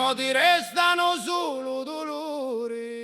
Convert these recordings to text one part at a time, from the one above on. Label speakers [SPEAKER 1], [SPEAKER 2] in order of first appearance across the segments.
[SPEAKER 1] mo ti restano solo dolori.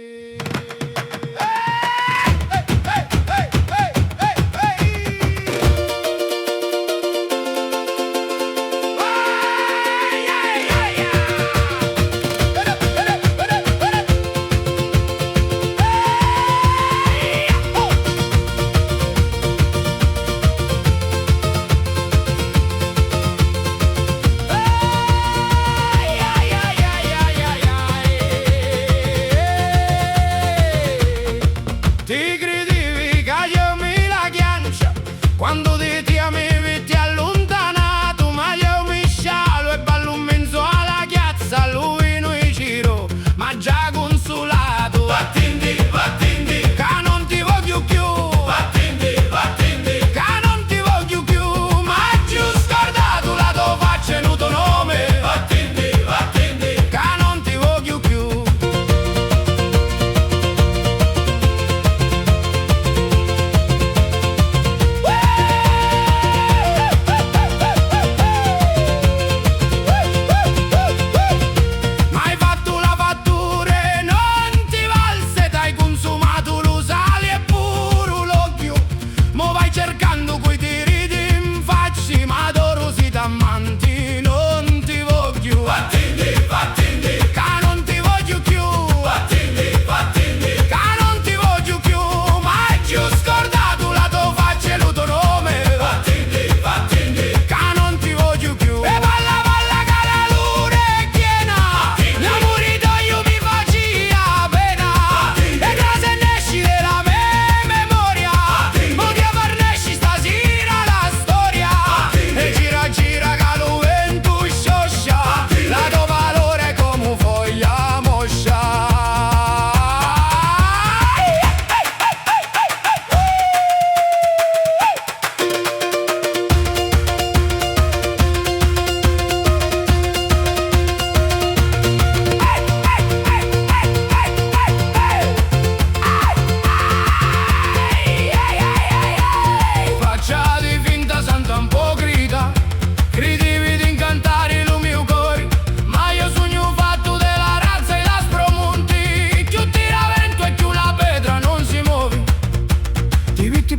[SPEAKER 1] Ti credevi che io mi la chiancia quando ti amivi ti allontanato, ma io mi scialo e ballo in mezzo alla chiazza, lui noi giro, ma già consolato. Vattindi, vattindi, che non ti voglio più. Vattindi, vattindi, che non ti voglio più, ma giù scordato la tua faccia e il tuo nome. Vattindi, vattindi, che non ti voglio più.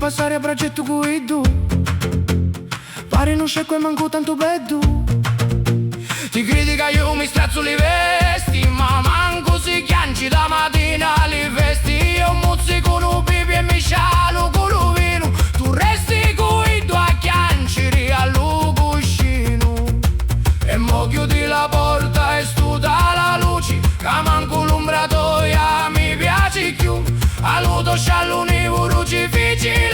[SPEAKER 1] Passare a braccetto coi tu, pare non c'è quel manco tanto bello. Ti critica io mi strazzo le vesti, ma manco si chianci da mattina li vesti. Io muzzico un pipi e mi scialo con lo vino, tu resti coi tu a chianciri allo cuscino. E mo chiudi la porta e studa la luce, che manco l'ombratoia mi piace più. Alluto sciallo univo crucifiggi